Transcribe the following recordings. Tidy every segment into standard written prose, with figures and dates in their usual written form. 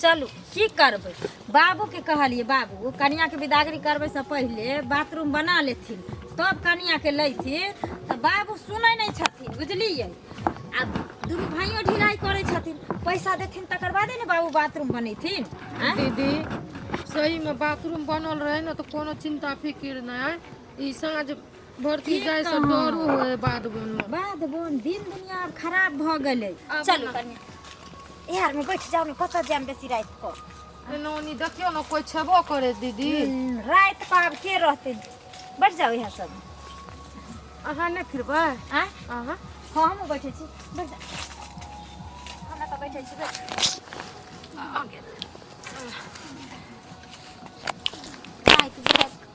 चलू की करबै बाबू के कहलिए बाबू कनिया के विदागरी करबै से पहले बाथरूम बना लेथिन तब कनिया के लैथिन तो बाबू सुनै नहीं छथिन बुझलिए आ दुनू भाइयों ढिलाई करे छथिन पैसा देथिन तकर बादे ने बाबू बाथरूम बनेथिन। दीदी सही में बाथरूम बनल रहे ना तो कोनो चिंता फिक्र ना है। ई साँझ भर्ती जाए से डरो है बाद बोन दिन दुनिया अब खराब भ गेलै। चलू कनिया यार में बैठ जाओ ने कत जाम बेसी रात को नौनी देखियो ना कोई छेबो करे दीदी रात पाब के रहते बैठ जाओ यहाँ सब अहाँ नहीं फिरबै आ अहाँ हाँ हम बैठे छी बैठ जा हमरा तो बैठे छी बैठ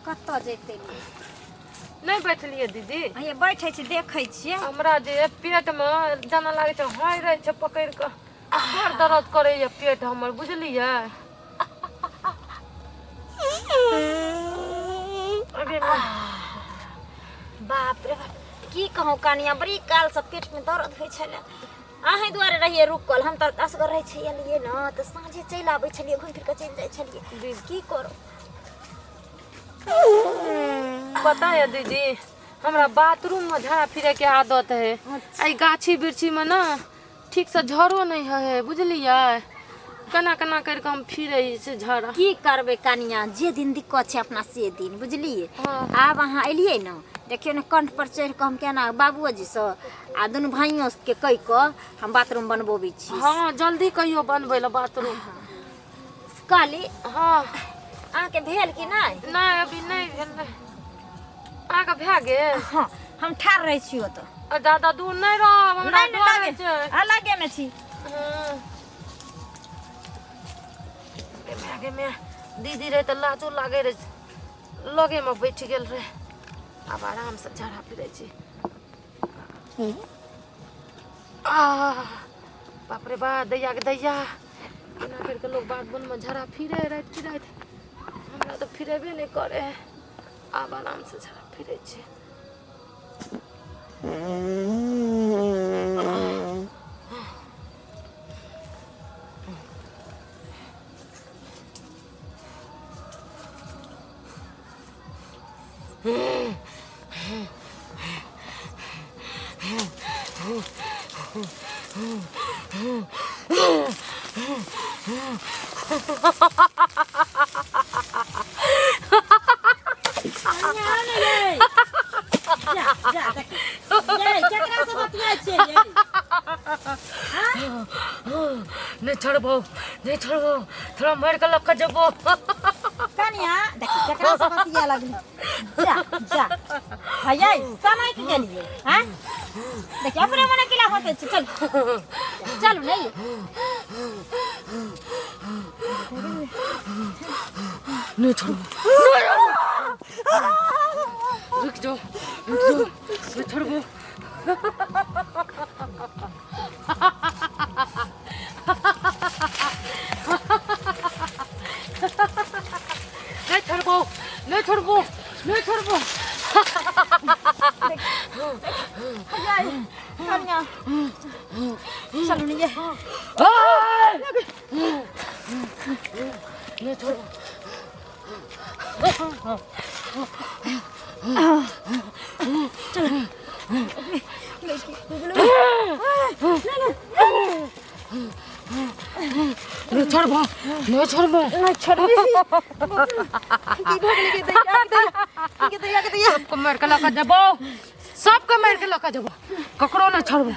कत जेते नहीं बैठलिए दीदी ये बैठे छी देखे छियै हमरा जे पेट में जाना लागे छै हाय रहे छै पकड़ के बड़ दर्द करे ये पेट हमर बुझलिए। बाप रे की कहूँ कनिया बड़ी काल से पेट में दर्द होइ छले अहीं दुआरे रहिए रुकल हम तो असगर रहे छलिए ना तो साँझे चलि आबै छलिए घुमि फिर के चलि जाइ छलिए की करो पता है दीदी हमरा बाथरूम में झाड़ा फिरे के आदत है। अच्छा। गाछी बिरछी में ना ठीक से झरो नहीं है बुझलिए केना केना करके हम फिरे से झड़ा की करबे कनिया जे दिन दिक्कत है अपना से दिन बुझलिए। आब अहाँ एलिए ना देखियो ना कंठ पर चढ़ के हम केना बाबूजी से आ दुनू भाइयों के कह के हम बाथरूम बनबोबी छी। हाँ जल्दी कहियो बनबे ला बाथरूम काली हाँ अहाँ के भेल कि नहीं नहीं अभी नहीं भेल अहाँ के भए गेल। हाँ हम ठार रहे छी तो ज्यादा दूर नहीं रह हमरा नहीं अलगे में छी भागे में दीदी रहे तो लाजो लागे रहे लगे में बैठ गेल रहे अब आराम से झड़ा फिरे छी। बाप रे बा दैया के दैया केना करके लोग बात बन में झड़ा फिरे रात की रात हमरा तो फिरेबे नहीं करे अब आराम से झड़ा फिरे छी। नहीं छोड़बो थोड़ा मार के लक्का जबो कनिया देखी केकरा से बतिया लगली जा जा भैया समय के गेलिए हैं देखिए अपने मने किला होते चल चल नहीं नहीं छोड़बो रुक जाओ नहीं छोड़बो नहीं छोड़बो कनिया चलो नहीं नहीं छोड़बो नहीं छोड़बो सबको मार के लका जबो सबको मार के लका जबो ककरो नहीं छोड़बो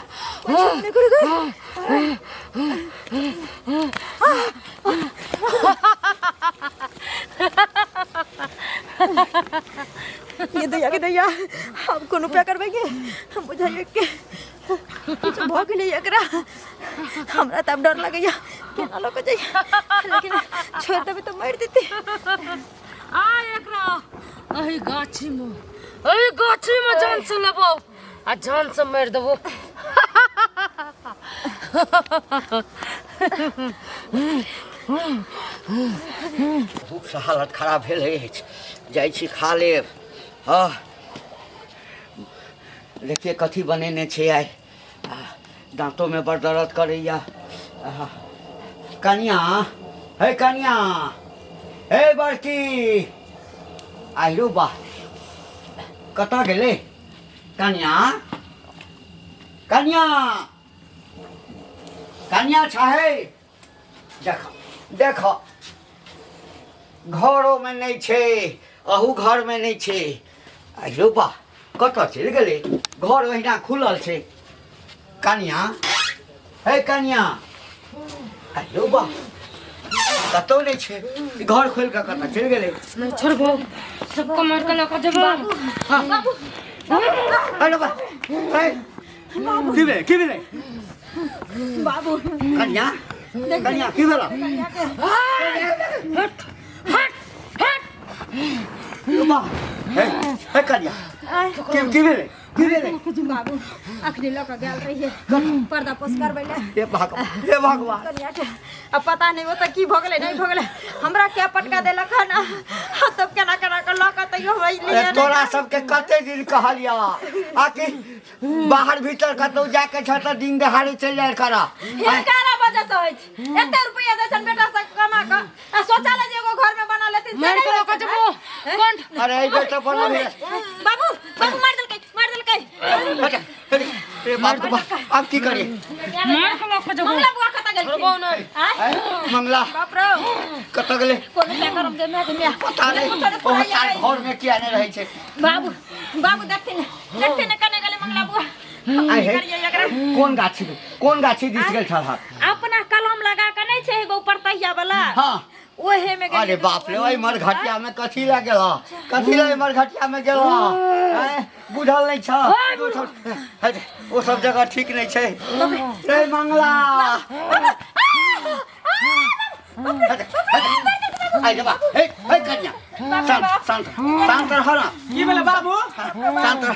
ये दैया के दैया हम कोनो पे करबेगे हम बुझाइए के कुछ भ गेलै एकरा हमरा त अब डर लगैया केना लोग जाई लेकिन छोड़ देबे तो मार देते आ एकरा अही गाछी में जान से लेबो आ जान से मार देबो भूख से हालत खराब भेल अछि जाइ छी खा लेब। हाँ देखिए कथी बनेने छै आइ दाँतों में बड़ दर्द करैया कनिया हे कन्या हे बड़की आइरो बा कतऽ गेलै कन्या कन्या कन्या छै देख देख घरों में नहीं छे अहू घर में नहीं छे आइरो बा कतऽ चलि गेलै घर ओहिना खुलल छै कन्या हे कन्या आइरो बा कतौ नहीं छे घर खोल के कतऽ चलि गेलै नहीं छोड़बो सबको मार के लगा देबो बाबू आइरो बा हे की भेलै बाबू कन्या कन्या की भेलै हट हट हट बा हे कन्या की भेलै बाबू अखनी लऽ कऽ गेल रहिए पर्दा पोस करबै ले हे भगवान कनिया के अब पता नहीं होता की भऽ गेलै नहीं भऽ गेलै हमरा क्या पटका देलक हन तब केना केना के लऽ कऽ तैयो अरे तोरा सबके कते दिन कहलिया आकि बाहर भीतर कतौ जाके छ त दिन दहाड़े चल जाय करा हिनकारा वजह से होइ छै एते रुपया दै छन बेटा सब कमा के आ सोचा ले जे एगो घर में बना लेती मार के लगा देबो कोन अरे ई बेटा बना ले बाबू बाबू मार देलकै अरे बाप रे बाप अब की करे मार के लगा देबो मंगला बुआ कतऽ गेल छोड़बो नहीं मंगला बाप रे कतऽ गेलै कोनो पे करम दे मैं पता नहीं बहुत साल घर में किया नहीं रहे छे बाबू बाबू देखते न कने गेले मंगला बुआ आई है कौन गाछी दिस गेल छल अपना कलम लगा के नहीं छै एगो ऊपर तहिया वाला हां ओहे में अरे बाप रे ओई मरघटिया में कथी लग गेला कथी ले मरघटिया में गेला बुझल नहीं छ वो सब जगह ठीक नहीं छै रे मंगला आई रे बा हे कन्या शांत रह ना की भेलै बाबू शांत रह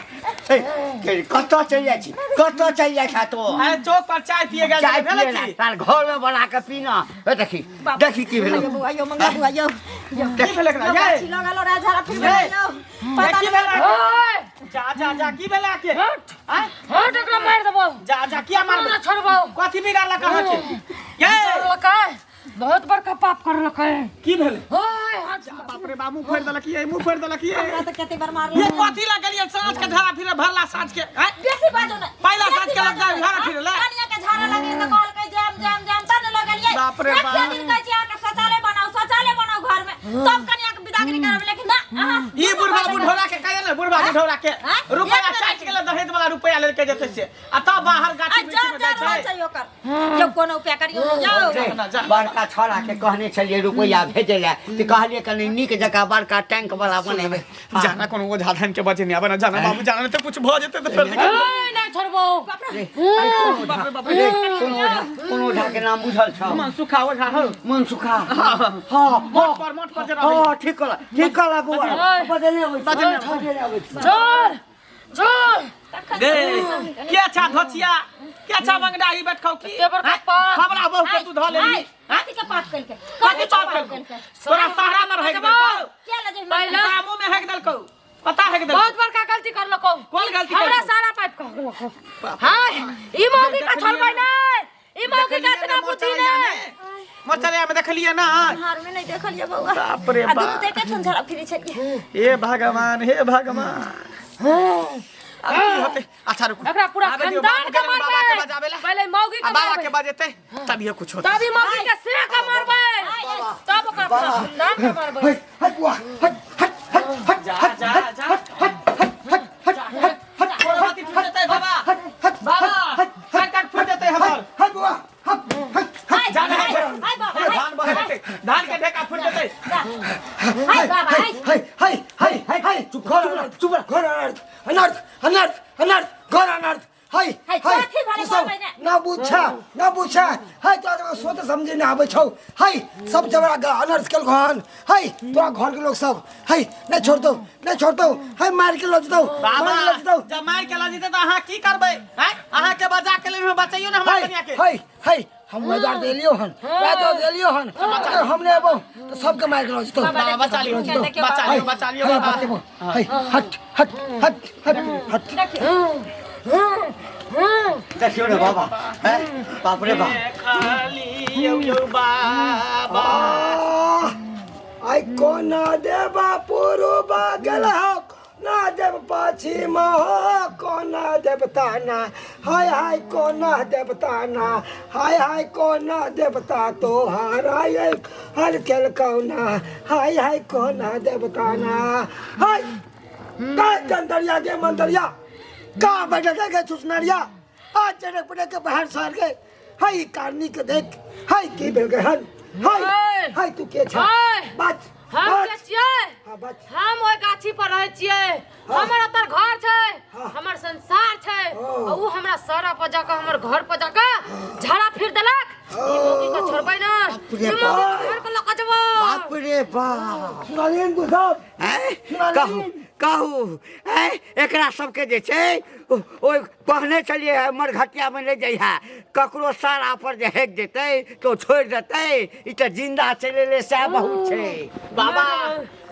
हे कतऽ चल जाइ छ तो अरे चौक पर चाय पिए गेल चाय भेलै पिए की तार घर में बना के पीना हे देखी की भेलै आयो मंगला बुआ आयो की भेलै एकरा ये लगल राजा फिर आयो की भेलै जा की भेलै के हट एकरा मार देबो जा किया मारबे छोड़बो कथी बिगाड़ला कहाँ के ये लका बहुत बड़का पाप करलक है की भेलै ओए हट बाप रे बाबू फोड़ देलक ये मुंह फोड़ देलक ये हमरा त कते बार मार ये कथी लगलिए साँझ के धारा फिरे भरला साँझ के बेसी बाजो न पहला साँझ के लग जाए धारा फिरे ले कनिया के झाड़ा लगे त कहल के जाम त न लगलिए बाप रे बाप। दिन कहै छी आके शौचालय बनाओ घर में सब कनिया के बिदागरी करब लेकिन ना ई बुढ़वा बुढ़ौरा के कहे ना बुढ़वा बुढ़ौरा के रुपया चाट के दहेज वाला रुपया ले के जेते से आ तब बाहर गाछी बिछी में जाय छै जो कोनो उपाय करियो जाओ बड़का छोड़ा के कहने छलिए रुपया भेजे ले त कहलिए कनी नीक जगह बड़का टैंक वाला बनेबे जाना कोनो ओझा धन के बचे नहीं आबे ना जाना बाबू जाना त कुछ भ जेते त फिर ओए नहीं छोड़बो बाप रे बाप रे कोनो ओझा के नाम बुझल छ मन सुखा ओझा हो मन सुखा हां मठ पर जरा हां ठीक कला बुआ बदले आबै छोड़ छोड़ दे क्या अच्छा धोचिया क्या अच्छा मंगडा ही बैठौ की तेबर का पाप हमरा बहु के तू ध लेली हाथी के पाप कल के कथी पाप करके तोरा सहारा में रह गेल क्या लजे पहला मुंह में हेक देलकौ पता है कि बहुत बड़का गलती करलको कौन गलती हमरा करलको? सारा पाप करलको हां ई मौगी का छोड़बै नहीं ई मौगी का इतना बुद्धि नहीं मोचरिया में देखलिए ना हार में नहीं देखलिए बउआ बाप रे आ दूध बाप दे के झंझरा फिरी छलिए हे भगवान अब की होते अच्छा रुको एकरा पूरा आबे दियो, खानदान बाबू का के बाबा के मारबै बजाबे ला पहले मौगी का बाबा मारबै के बजेते तब ये कुछ होता तभी मौगी के सिर का मारबै तब ओकरा पूरा खानदान का मारबै हट बुआ हट जा हाथी फूट देते बाबा बाबा कट फूट देते हमर हट बुआ जान है हाय बाबा धान बहे धान के ढेका फूट देते हाय बाबा हाय चुप घर अनर्थ घर अनर्थ हाय कथी वाले बाबा ने ना बुझा हाय तोरा सोच समझे ना आबै छौ हाय सब जबरा अनर्थ केल घन हाय तोरा घर के लोग सब हाय नहीं छोड़ दो हाय मार के लज दो बाबा जब मार के लजी त अहाँ की करबै हैं अहाँ के बजा के लेल बचाइयो ना हमर कन्या के हाय हम वेदार देलियो हन अगर हमने एबो तो सबके मार के लज दो बाबा बचा लियो बाबा हाय हट देखियो ना बाबा बाप रे बाप खाली यो बाबा कोना देबा पूर्व गेल हो ना देव पश्चिम हो कोना देवता ना हाय कोना देवता ना हाय कोना देवता तोहारा हर खेल कौना हाय कोना देवता ना हाय का जंतरिया के मंतरिया का बैठे के सुसनरिया आज चढ़े पड़े के बाहर सार गए हाय कारनी के देख हाय की बेल गए हन हाय तू के छ बात हम के छियै हां बात हम ओइ गाछी पर रहै छियै हमर ओतर घर छै हमर संसार छै और उ हमरा सरा पर जाके हमर घर पर जाके झाड़ा फिर देलक ई मोगी के छोड़बै ना ई मोगी घर के लक जबो बाप रे बाप सुनालियन तू सब कहू कहू एकरा सबके जे छै ओइ कहने छलिए हमर घटिया में ले जइहा ककरो सारा पर जे हेक देतै तो छोड़ देतै ई त जिंदा चले ले से बहुत छै बाबा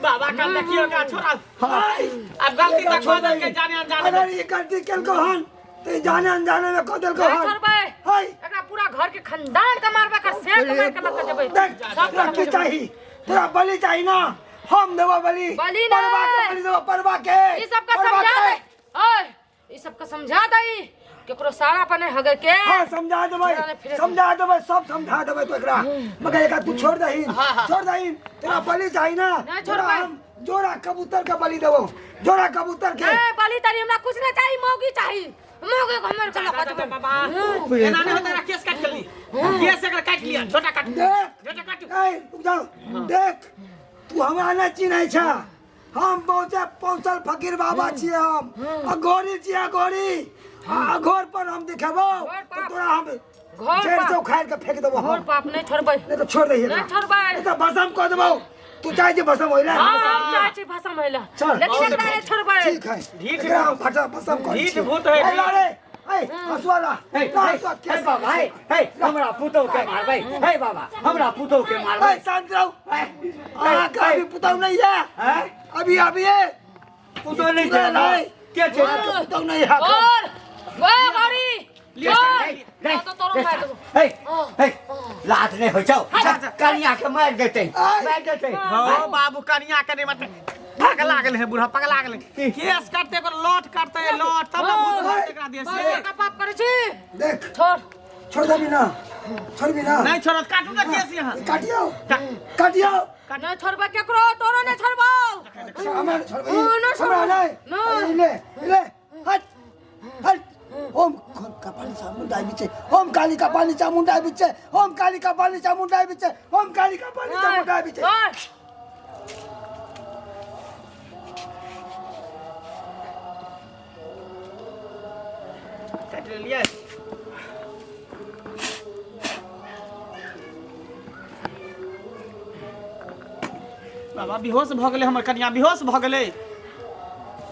बाबा कल देखियो का छोड़ा अब गलती तक हो के जाने अनजाने अगर ये गलती केल को हन तो जाने अनजाने में कदल को हन छोड़बै हाय एकरा पूरा घर के खानदान के मारबे कर से मार के लक जबै सब की चाहिए पूरा बलि चाहिए ना हम देबो बलि बलि परवा के नहीं। बलि देबो परवा के ई सब का समझा दे ओए ई सब का समझा दई केकरो सारा पर नहीं हगे के हां समझा देबै सब समझा देबै तो एकरा मगर एका तू छोड़ दही तेरा बलि चाहिए ना नहीं छोड़बै। हम जोड़ा कबूतर का बलि देबो जोड़ा कबूतर के ए बलि तरी हमरा कुछ नहीं चाहिए मौगी चाहिए मौगी को हमर के लक जबै बाबा एना नहीं होता केस काट के ली केस अगर काट लिया छोटा काट देख ए रुक जाओ देख तू हमरा नहीं चिन्है छ हम पहुंचल फकीर बाबा छिए हम अघोरी छिए अघोरी अघोर पर हम दिखेबो तो तोरा हम जेल से उखाड़ के फेंक देबो और पाप नहीं छोड़बै नहीं तो छोड़ दही नहीं छोड़बै नहीं तो भस्म कर देबो तू चाहे जे भस्म होइला हां चाची भाषा महिला चल लेकिन एकरा नहीं छोड़बै ठीक है ढीठ एकरा हम फटा भस्म कर ढीठ भूत है, ए लाड़े ए हसवाला हे बाबा हे हमरा पुतौ के मारबै हे बाबा हमरा पुतौ के मारबै ए शांत रहो आ कभी पुतौ नहीं है अभी पुतौ नहीं छै ना के छै पुतौ नहीं है और वाह गाड़ी लियो तो तोरो मार देबो हे लाज नहीं होइ छौ कनिया के मार देतै हो बाबू कनिया के नहीं मत पगला गेल है बूढ़ा पगला गेल केस काटते को लौट काटते लौट तब ना भूत भूत एकरा दे से का पाप करे छी देख छोड़ छोड़ भी ना नहीं छोड़त काटू ना केस यहां काटियो नहीं छोड़बै केकरो तोरो नहीं छोड़बो हमारे छोड़ ओ, ना छोड़। हमारा ना। ले हट ओम कपाली चामुंडा बिचे ओम काली कपाली चामुंडा बिचे ओम काली कपाली चामुंडा बिचे ओम काली कपाली चामुंडा बिचे काट लिया बाबा बेहोश भ गेले हमर कन्या बेहोश भ गेले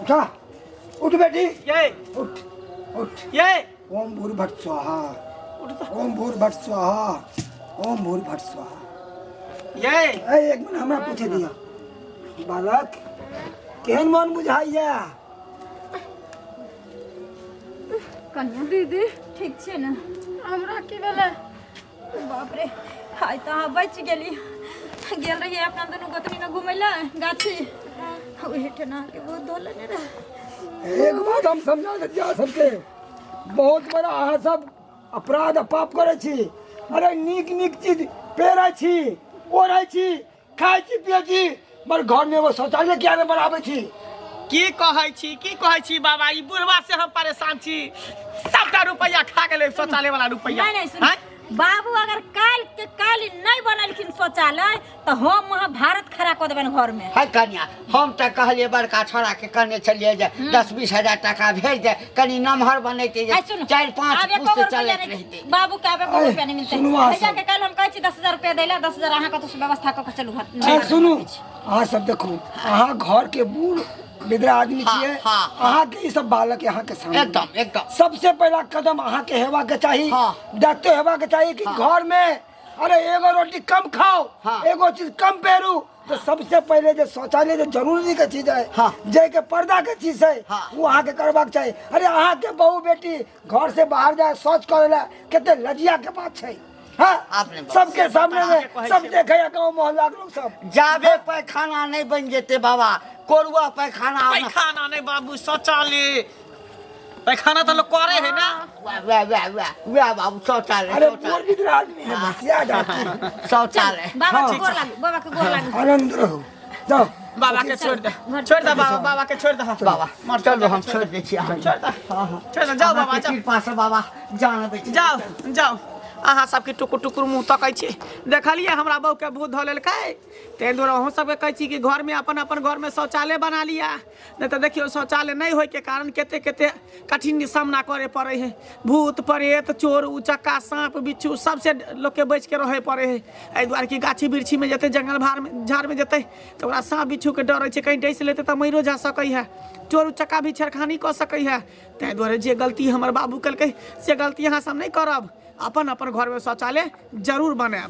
उठा उठ बेटी ये उठ ये ओम भूर्भुवः स्वाहा ओम भूर्भुवः स्वाहा ओम भूर्भुवः स्वाहा ये ए एक मिनट हमरा पूछे दिया बालक केहन मन बुझाइया कन्या दीदी ठीक छै ना हमरा की भेलै बाप रे आइ तऽ अहाँ बचि गेली गेल रहिए अपना दुनू गोतनी में घुमै लए गाछी ओहि ठना के बहुत धोलने रहे एक बात हम समझा देतिया सबके बहुत बड़ा अहाँ सब अपराध पाप करे छी अरे नीक नीक चीज पेरै छी ओढ़ै छी खाइ छी पियै छी मगर घर में वो शौचालय किया नहीं बनाबै छी की कहै छी बाबा ई बुढ़वा से हम परेशान छी सबटा रुपया खा गेले शौचालय वाला रुपया नहीं सुन बाबू अगर काल के काल नहीं बनलखिन शौचालय तो हम महाभारत खड़ा कर देबन घर में है कन्या हम तो कहलिए बड़का छोड़ा के कहने छलिए जे 10-20 हजार टका भेज दे कनी नमहर बनैते जे 4-5 पुस्त चलैत रहिते बाबू के आबे को रुपया नहीं मिलते सुनवा भैया के काल हम कहै छी 10,000 रुपया दैला 10,000 अहाँ के तो व्यवस्था क के चलू सुनू अहाँ सब देखू अहाँ घर के बूढ़ विद्रा आदमी छियै अहाँ के ई सब बालक यहाँ के सामने एकदम सबसे पहला कदम अहाँ के हेवा के चाहिए देखते हेवा के चाहिए कि घर में अरे एगो रोटी कम खाओ एगो चीज कम पहनू तो सबसे पहले जो शौचालय जो जरूरी के चीज है जे के पर्दा के चीज है वो अहाँ के करबाक चाहिए अरे अहाँ के बहू बेटी घर से बाहर जाए शौच करे ला कितने लजिया के बात है हाँ आपने सबके सामने में सब देखे गाँव मोहल्ला के लोग सब जाबे पैखाना नहीं बन जेते बाबा कोरुआ पैखाना पैखाना नहीं बाबू शौचालय पैखाना तो लोग करे है ना वाह बाबू शौचालय अरे बोल भी रहा आदमी है बस याद आती शौचालय बाबा के गोर लागू बाबा के गोर लागू आनंद रहो जाओ बाबा के छोड़ दे बाबा के छोड़ दे बाबा चलो हम छोड़ दे छियै छोड़ दे जाओ बाबा जाओ कृपा से बाबा जान बच जाओ अहाँ सबके टुकुर टुकुर मुँह तकै छी देखलिए हमरा बहू के भूत धो लेलकै ताहि दुआरे अहूँ सबके कहै छी कि घर में अपन अपन घर में शौचालय बना लिया नहीं तो देखियो शौचालय नहीं होय के कारण केते केते कठिन सामना करे पड़े है भूत प्रेत चोर उचक्का सांप बिच्छू सबसे लोग के बच के रहे पड़े है एहि दुआरे कि गाछी बिरछी में जेते जंगल झाड़ में जेते तो ओकरा सांप बिच्छू के डर है कहीं डैस लेते तो मरियो जा सकै है चोर उचक्का भी छेड़खानी कऽ सकै है ताहि दुआरे जे गलती हमर बाबू केलकै से गलती अहाँ सब नहीं करब अपन अपन घर में शौचालय जरूर बनाएब।